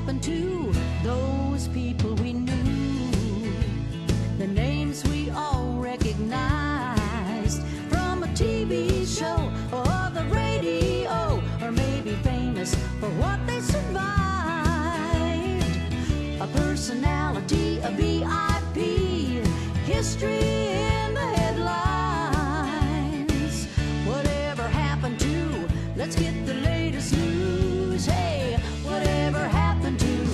happened to those people we knew? The names we all recognized from a TV show or the radio, or maybe famous for what they survived. A personality, a VIP, history in the headlines. Whatever happened to, let's get the latest news. Hey, whatever happened to you?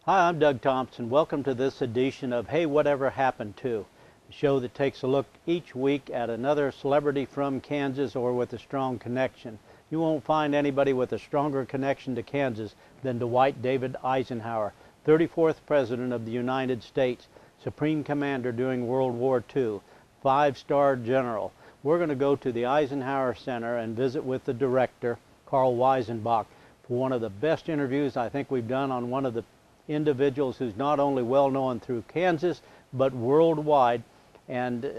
Hi, I'm Doug Thompson. Welcome to this edition of Hey, Whatever Happened To, a show that takes a look each week at another celebrity from Kansas or with a strong connection. You won't find anybody with a stronger connection to Kansas than Dwight David Eisenhower, 34th President of the United States, Supreme Commander during World War II, 5-star general. We're going to go to the Eisenhower Center and visit with the director, Carl Weisenbach, for one of the best interviews I think we've done on one of the individuals who's not only well known through Kansas, but worldwide, and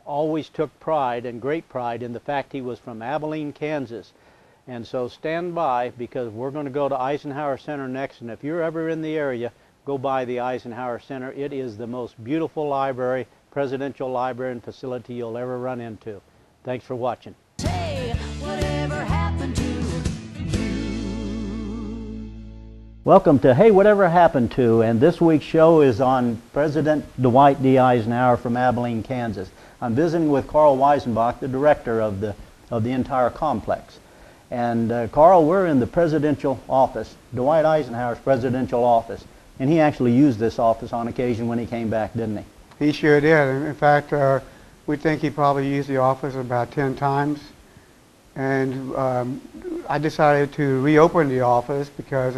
always took pride and great pride in the fact he was from Abilene, Kansas. And so stand by, because we're going to go to Eisenhower Center next, and if you're ever in the area, go by the Eisenhower Center. It is the most beautiful library, presidential library and facility you'll ever run into. Thanks for watching. Hey, whatever happened to you? Welcome to Hey, Whatever Happened To, and this week's show is on President Dwight D. Eisenhower from Abilene, Kansas. I'm visiting with Carl Weisenbach, the director of the entire complex. And Carl, we're in the presidential office, Dwight Eisenhower's presidential office, and he actually used this office on occasion when he came back, didn't he? He sure did. In fact, we think he probably used the office about 10 times. And I decided to reopen the office because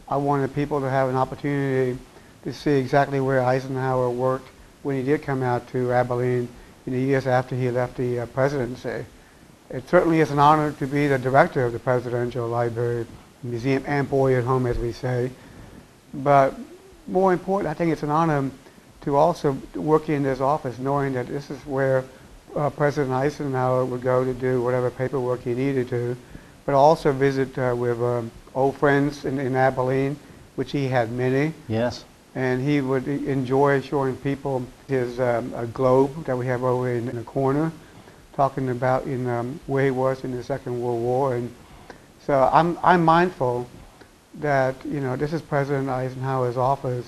I wanted people to have an opportunity to see exactly where Eisenhower worked when he did come out to Abilene in the years after he left the presidency. It certainly is an honor to be the director of the Presidential Library, Museum, and Boyhood Home, as we say. But more important, I think it's an honor to also work in this office, knowing that this is where President Eisenhower would go to do whatever paperwork he needed to, but also visit with old friends in Abilene, which he had many. Yes. And he would enjoy showing people his a globe that we have over in the corner, talking about where he was in the Second World War. And so I'm mindful that, you know, this is President Eisenhower's office,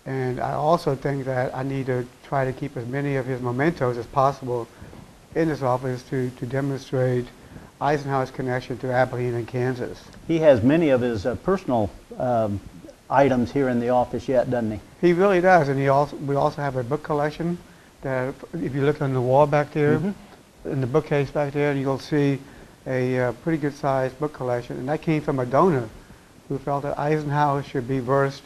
and I also think that I need to try to keep as many of his mementos as possible in this office to demonstrate Eisenhower's connection to Abilene and Kansas. He has many of his personal items here in the office yet, doesn't he? He really does, and we also have a book collection that, if you look on the wall back there, in the bookcase back there, you'll see a pretty good sized book collection, and that came from a donor who felt that Eisenhower should be versed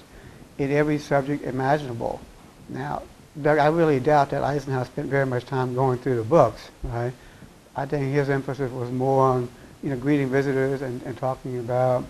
in every subject imaginable. Now, Doug, I really doubt that Eisenhower spent very much time going through the books, right? I think his emphasis was more on, you know, greeting visitors and talking about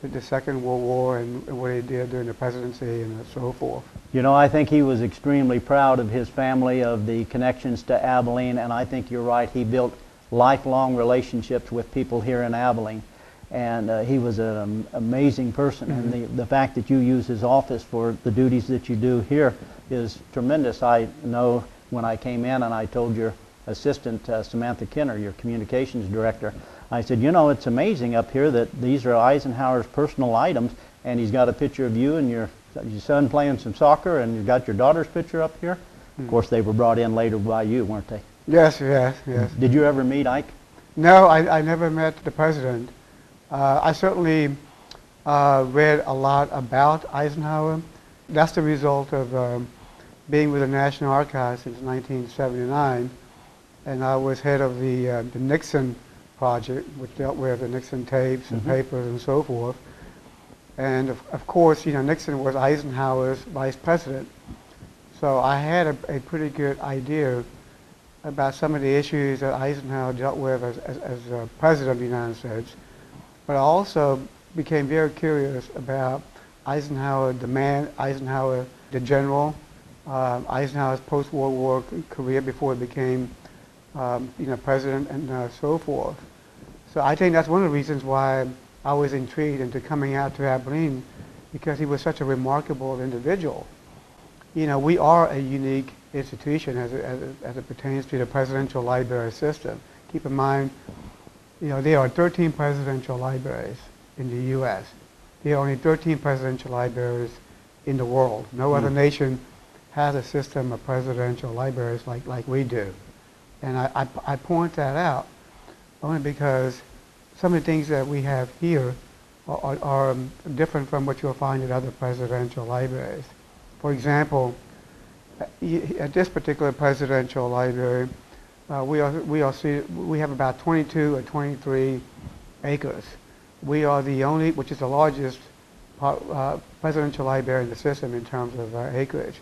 the Second World War and what he did during the presidency and so forth. You know, I think he was extremely proud of his family, of the connections to Abilene, and I think you're right. He built lifelong relationships with people here in Abilene, and he was an amazing person. And the fact that you use his office for the duties that you do here is tremendous. I know when I came in and I told your assistant, Samantha Kinner, your communications director, I said, you know, it's amazing up here that these are Eisenhower's personal items, and he's got a picture of you and your son playing some soccer, and you've got your daughter's picture up here. Of course, they were brought in later by you, weren't they? Yes, yes, yes. Did you ever meet Ike? No, I never met the president. I certainly read a lot about Eisenhower. That's the result of being with the National Archives since 1979, and I was head of the Nixon project, which dealt with the Nixon tapes and papers and so forth. And of course, you know, Nixon was Eisenhower's vice president. So I had a pretty good idea about some of the issues that Eisenhower dealt with as president of the United States. But I also became very curious about Eisenhower, the man, Eisenhower, the general, Eisenhower's post-World War career before he became president and so forth. So I think that's one of the reasons why I was intrigued into coming out to Abilene, because he was such a remarkable individual. We are a unique institution as it pertains to the presidential library system. Keep in mind, there are 13 presidential libraries in the U.S. There are only 13 presidential libraries in the world. No other nation has a system of presidential libraries like we do. And I point that out only because some of the things that we have here are different from what you'll find at other presidential libraries. For example, at this particular presidential library, we have about 22 or 23 acres. We are the only, which is the largest presidential library in the system in terms of acreage.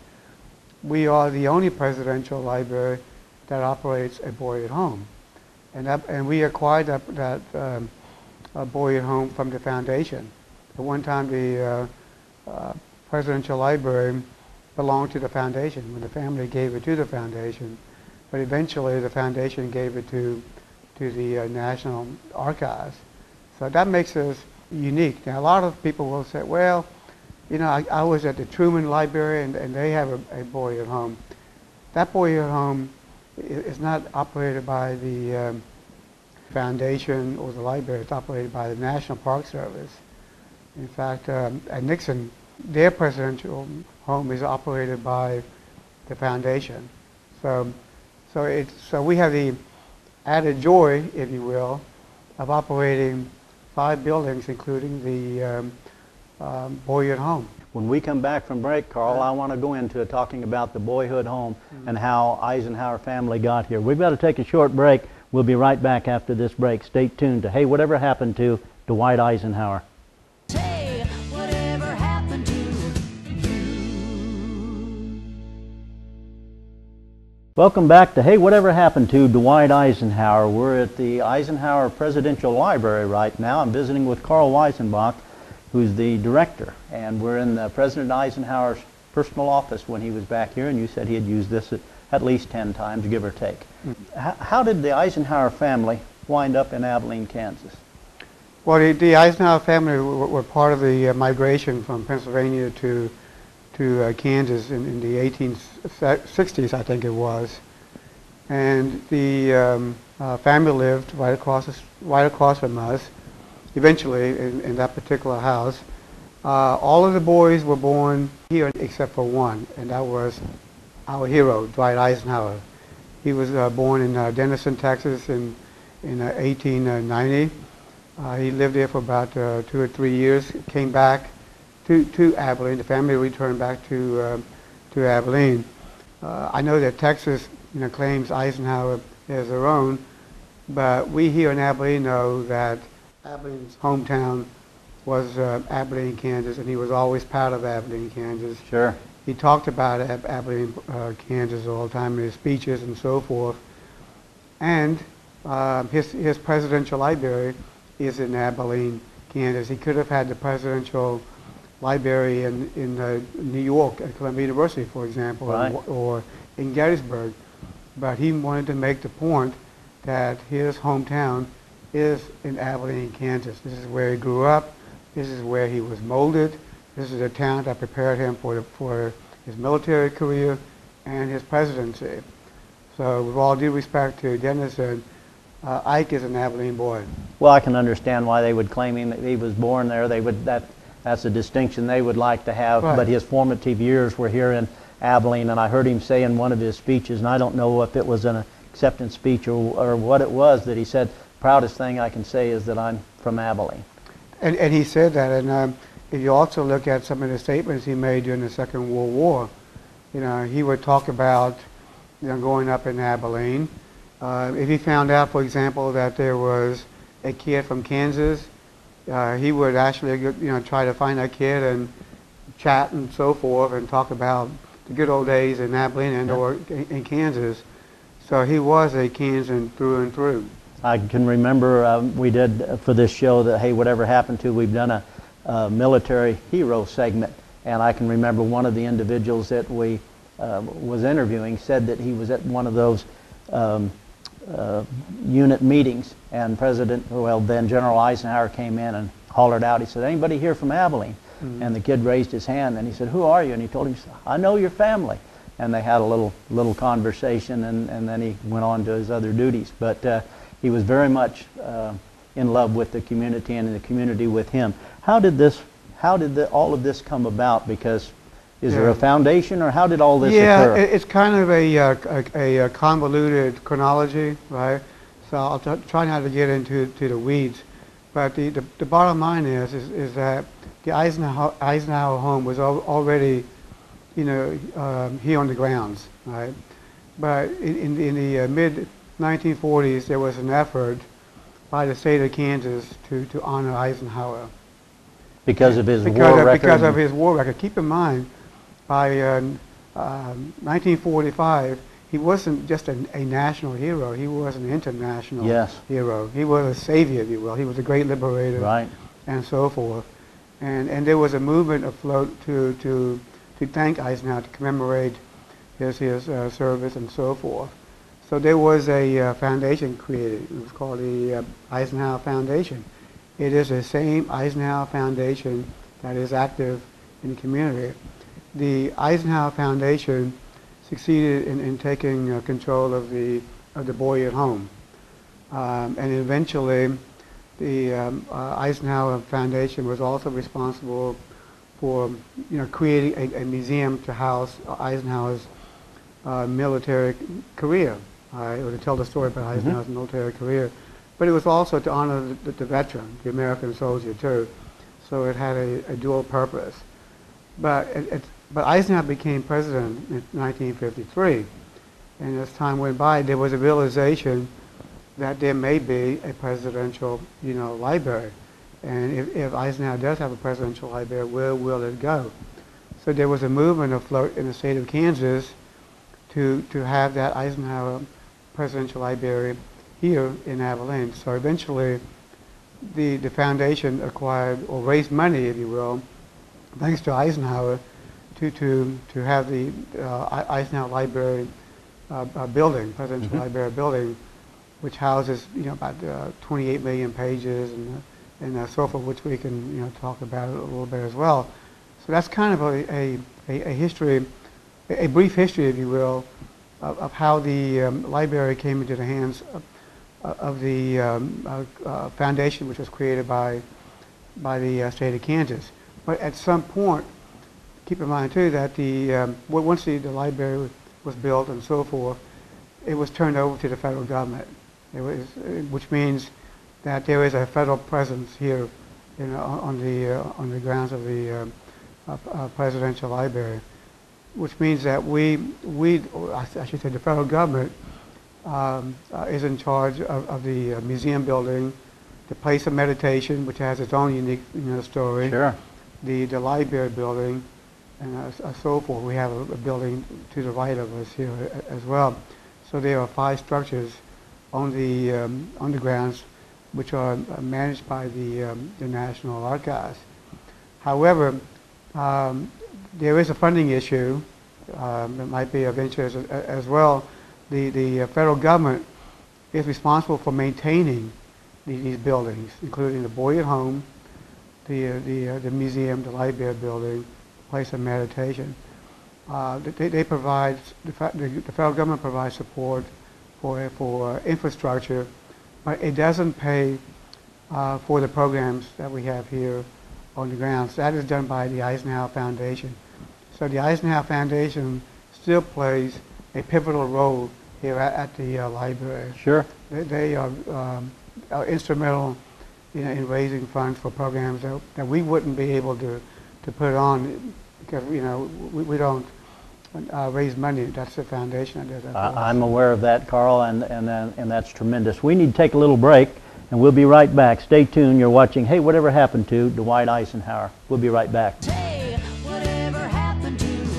We are the only presidential library that operates a Boyhood Home. And we acquired that Boyhood Home from the foundation. At one time, the presidential library belonged to the foundation when the family gave it to the foundation. But eventually, the foundation gave it to the National Archives. So that makes us unique. Now, a lot of people will say, well, I was at the Truman Library and they have a Boyhood Home. That Boyhood Home is not operated by the foundation or the library. It's operated by the National Park Service. In fact, at Nixon, their presidential home is operated by the foundation. So we have the added joy, if you will, of operating 5 buildings, including the Boyhood Home. When we come back from break, Carl, I want to go into talking about the Boyhood Home and how Eisenhower family got here. We've got to take a short break. We'll be right back after this break. Stay tuned to Hey, Whatever Happened to Dwight Eisenhower. Hey, whatever happened to you? Welcome back to Hey, Whatever Happened to Dwight Eisenhower. We're at the Eisenhower Presidential Library right now. I'm visiting with Carl Weisenbach, who's the director, and we're in President Eisenhower's personal office when he was back here, and you said he had used this at least 10 times, give or take. How did the Eisenhower family wind up in Abilene, Kansas? Well, the Eisenhower family were part of the migration from Pennsylvania to Kansas in the 1860s, I think it was. And the family lived right across from us. Eventually, in that particular house, all of the boys were born here except for one, and that was our hero, Dwight Eisenhower. He was born in Denison, Texas in 1890. He lived there for about 2 or 3 years, came back to Abilene. The family returned back to Abilene. I know that Texas claims Eisenhower as their own, but we here in Abilene know that Abilene's hometown was Abilene, Kansas, and he was always proud of Abilene, Kansas. Sure. He talked about Abilene, Kansas all the time in his speeches and so forth. And his presidential library is in Abilene, Kansas. He could have had the presidential library in New York at Columbia University, for example, right, or in Gettysburg. But he wanted to make the point that his hometown is in Abilene, Kansas. This is where he grew up. This is where he was molded. This is a town that prepared him for his military career and his presidency. So with all due respect to Denison, Ike is an Abilene boy. Well, I can understand why they would claim him that he was born there. That's a distinction they would like to have. Right. But his formative years were here in Abilene, and I heard him say in one of his speeches, and I don't know if it was an acceptance speech or what it was, that he said, proudest thing I can say is that I'm from Abilene. And he said that, and if you also look at some of the statements he made during the Second World War, he would talk about growing up in Abilene. If he found out, for example, that there was a kid from Kansas, he would actually try to find that kid and chat and so forth and talk about the good old days in Abilene and or in Kansas. So he was a Kansan through and through. I can remember we did for this show that Hey, Whatever Happened to, we've done a military hero segment, and I can remember one of the individuals that we was interviewing said that he was at one of those unit meetings, and then General Eisenhower came in and hollered out. He said, "Anybody here from Abilene?" And the kid raised his hand, and he said, "Who are you?" And he told him, "I know your family." And they had a little conversation, and then he went on to his other duties. But he was very much in love with the community, and in the community with him. How did all of this come about? Because is there a foundation, or how did all this occur? Yeah, it's kind of a convoluted chronology, right? So I'll try not to get into the weeds. But the bottom line is that the Eisenhower home was already, here on the grounds, right? But in the mid-1940s, there was an effort by the state of Kansas to honor Eisenhower. Because of his war record? Because of his war record. Keep in mind, by 1945, he wasn't just a national hero, he was an international hero. He was a savior, if you will. He was a great liberator, right, and so forth. And there was a movement afloat to thank Eisenhower, to commemorate his service and so forth. So there was a foundation created. It was called the Eisenhower Foundation. It is the same Eisenhower Foundation that is active in the community. The Eisenhower Foundation succeeded in taking control of the Boyhood Home, and eventually the Eisenhower Foundation was also responsible for creating a museum to house Eisenhower's military career, or to tell the story about Eisenhower's military career. But it was also to honor the veteran, the American soldier too. So it had a dual purpose. But Eisenhower became president in 1953, and as time went by, there was a realization that there may be a presidential, library. And if Eisenhower does have a presidential library, where will it go? So there was a movement afloat in the state of Kansas to have that Eisenhower presidential library here in Abilene. So eventually, the foundation acquired, or raised money, if you will, thanks to Eisenhower, to have the Eisenhower Library building, presidential library building, which houses about 28 million pages and so forth, which we can talk about a little bit as well. So that's kind of a history, a brief history, if you will, of how the library came into the hands of the foundation, which was created by the state of Kansas. But at some point, keep in mind too that once the library was built and so forth, it was turned over to the federal government. Which means that there is a federal presence here, on the grounds of the presidential library. Which means that I should say, the federal government is in charge of the museum building, the place of meditation, which has its own unique story. Sure. The library building, and so forth. We have a building to the right of us here as well. So there are 5 structures on the grounds, which are managed by the National Archives. However, there is a funding issue that might be of interest as well. The federal government is responsible for maintaining these buildings, including the Boyhood Home, the museum, the library building, place of meditation. They provide, the federal government provides support for infrastructure, but it doesn't pay for the programs that we have here on the grounds. That is done by the Eisenhower Foundation. So the Eisenhower Foundation still plays a pivotal role here at the library. Sure. They are instrumental in raising funds for programs that we wouldn't be able to put on because we don't raise money. That's the foundation that does that. I'm aware of that, Carl, and that's tremendous. We need to take a little break, and we'll be right back. Stay tuned. You're watching Hey, Whatever Happened to Dwight Eisenhower. We'll be right back. Hey, whatever happened to you?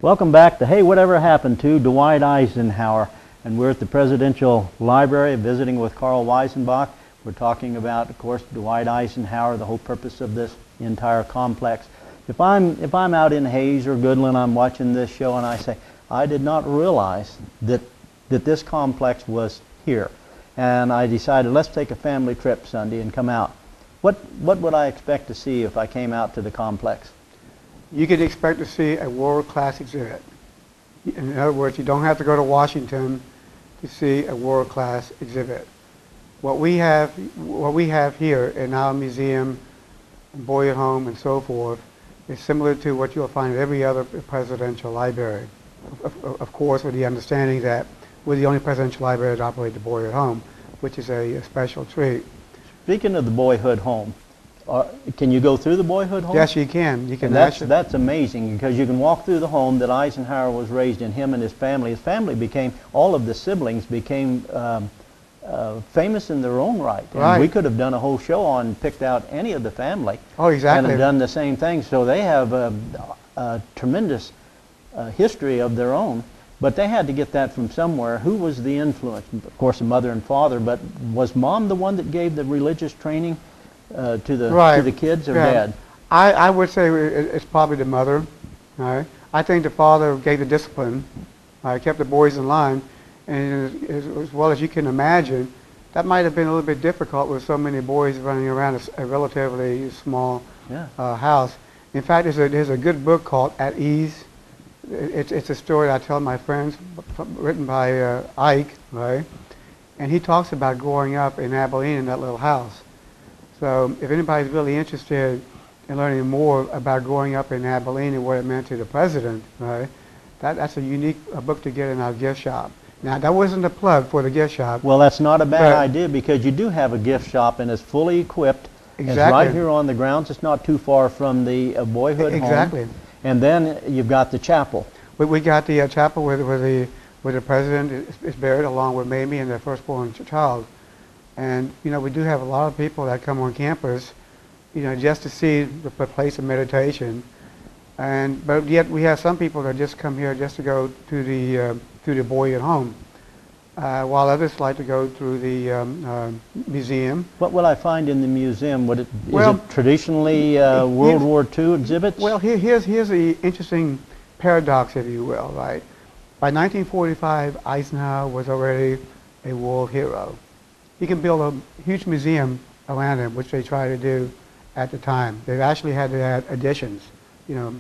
Welcome back to Hey, Whatever Happened to Dwight Eisenhower. And we're at the Presidential Library visiting with Carl Weisenbach. We're talking about, of course, Dwight Eisenhower, the whole purpose of this entire complex. If I'm out in Hayes or Goodland, I'm watching this show, and I say, I did not realize that this complex was here, and I decided, let's take a family trip Sunday and come out. What would I expect to see if I came out to the complex? You could expect to see a world-class exhibit. In other words, you don't have to go to Washington to see a world-class exhibit. What we have here in our museum, Boyhood Home, and so forth, is similar to what you'll find at every other presidential library. Of course, with the understanding that we're the only presidential library that operate the Boyhood Home, which is a special treat. Speaking of the Boyhood Home, can you go through the Boyhood Home? Yes, you can. You can. That's amazing, because you can walk through the home that Eisenhower was raised in. Him and his family. His family became, all of the siblings became famous in their own right. And right. We could have done a whole show on, picked out any of the family. Oh, exactly. And have done the same thing. So they have a tremendous history of their own. But they had to get that from somewhere. Who was the influence? Of course, the mother and father. But was Mom the one that gave the religious training to the kids, or Dad? I would say it's probably the mother. Right? I think the father gave the discipline, kept the boys in line, and as well as you can imagine, that might have been a little bit difficult with so many boys running around a relatively small house. In fact, there's a good book called At Ease. It's a story I tell my friends, written by Ike, right? And he talks about growing up in Abilene in that little house. So if anybody's really interested in learning more about growing up in Abilene and what it meant to the president, right? That's a unique book to get in our gift shop. Now, that wasn't a plug for the gift shop. Well, that's not a bad idea, because you do have a gift shop, and it's fully equipped. Exactly. It's right here on the grounds. It's not too far from the Boyhood Home. Exactly. And then you've got the chapel. We got the chapel where the president is buried, along with Mamie and their firstborn child. And we do have a lot of people that come on campus, just to see the place of meditation. But yet we have some people that just come here just to go to the Boyhood Home, while others like to go through the museum. What will I find in the museum? Is it traditionally World War II exhibits? Well, here's the interesting paradox, if you will, right? By 1945, Eisenhower was already a world hero. You can build a huge museum around him, which they tried to do at the time. They actually had to add additions,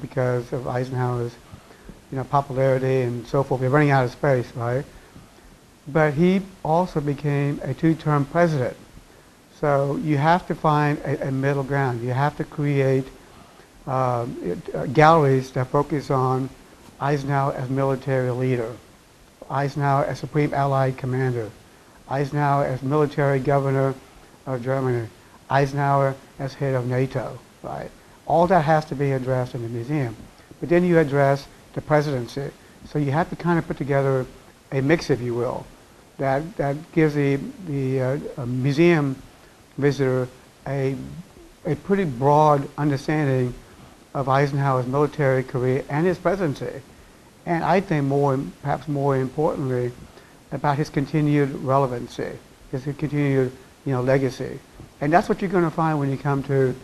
because of Eisenhower's, popularity and so forth. They're running out of space, right? But he also became a two-term president. So you have to find a middle ground. You have to create galleries that focus on Eisenhower as military leader, Eisenhower as Supreme Allied Commander, Eisenhower as military governor of Germany, Eisenhower as head of NATO, right? All that has to be addressed in the museum. But then you address the presidency. So you have to kind of put together a mix, if you will, that gives the museum visitor a pretty broad understanding of Eisenhower's military career and his presidency. And I think perhaps more importantly, about his continued relevancy, his continued legacy. And that's what you're going to find when you come to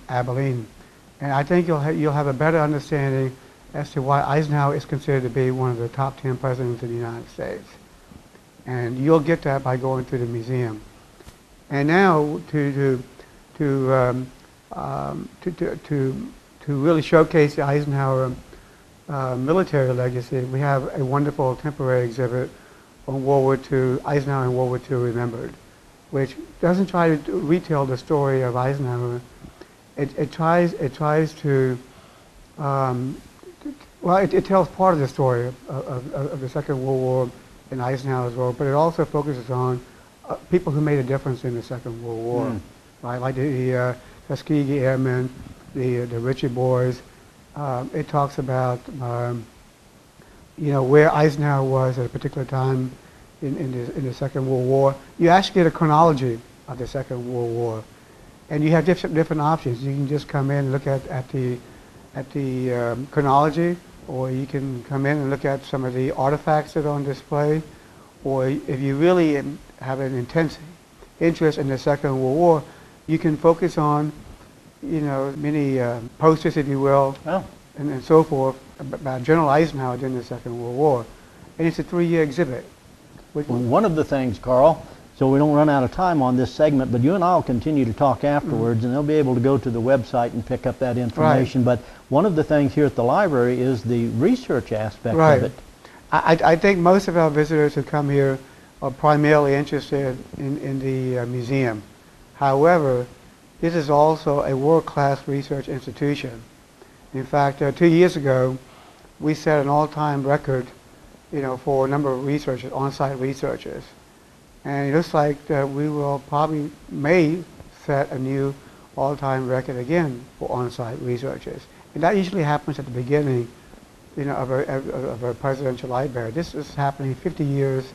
Abilene. And I think you'll have a better understanding as to why Eisenhower is considered to be one of the top 10 presidents of the United States. And you'll get that by going through the museum. And now to really showcase the Eisenhower military legacy, we have a wonderful temporary exhibit on World War II, Eisenhower and World War II Remembered, which doesn't try to retell the story of Eisenhower. It tries to, it tells part of the story of the Second World War and Eisenhower's role, but it also focuses on people who made a difference in the Second World War, right? Like the Tuskegee Airmen, the Ritchie Boys. It talks about where Eisenhower was at a particular time in the Second World War. You actually get a chronology of the Second World War, and you have different options. You can just come in and look at the chronology, or you can come in and look at some of the artifacts that are on display, or if you really have an intense interest in the Second World War, you can focus on many posters, if you will, Oh. and so forth about General Eisenhower during the Second World War. And it's a 3-year exhibit. Well, one of the things, Carl, so we don't run out of time on this segment, but you and I will continue to talk afterwards, and they'll be able to go to the website and pick up that information. But one of the things here at the library is the research aspect of it. I think most of our visitors who come here are primarily interested in the museum. However, this is also a world-class research institution. In fact, 2 years ago, we set an all-time record, for a number of researchers, on-site researchers. And it looks like we may set a new all-time record again for on-site researchers. And that usually happens at the beginning, of a presidential library. This is happening 50 years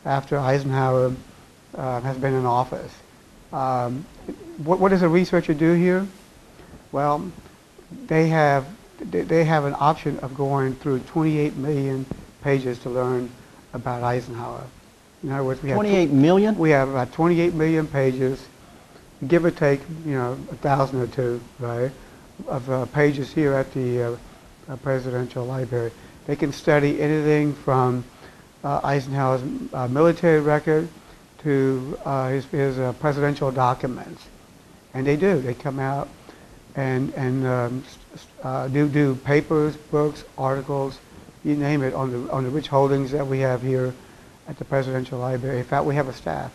after Eisenhower has been in office. What does a researcher do here? Well, they have an option of going through 28 million pages to learn about Eisenhower. In other words, we have 28 million? We have about 28 million pages, give or take, 1,000 or two, right, of pages here at the Presidential Library. They can study anything from Eisenhower's military record to his presidential documents, and they do. They come out and do papers, books, articles, you name it, on the rich holdings that we have here at the Presidential Library. In fact, we have a staff.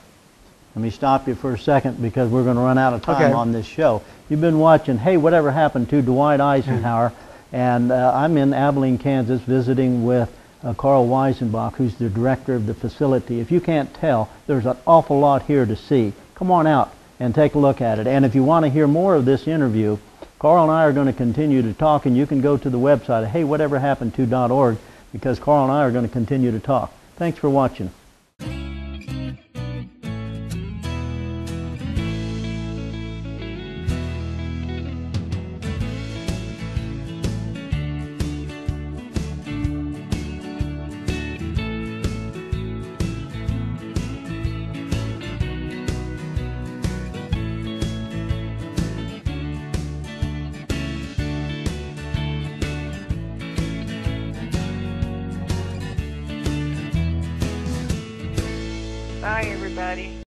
Let me stop you for a second because we're going to run out of time on this show. You've been watching Hey, Whatever Happened to Dwight Eisenhower, and I'm in Abilene, Kansas, visiting with Carl Weisenbach, who's the director of the facility. If you can't tell, there's an awful lot here to see. Come on out and take a look at it. And if you want to hear more of this interview, Carl and I are going to continue to talk, and you can go to the website at heywhateverhappenedto.org because Carl and I are going to continue to talk. Thanks for watching. Bye, everybody.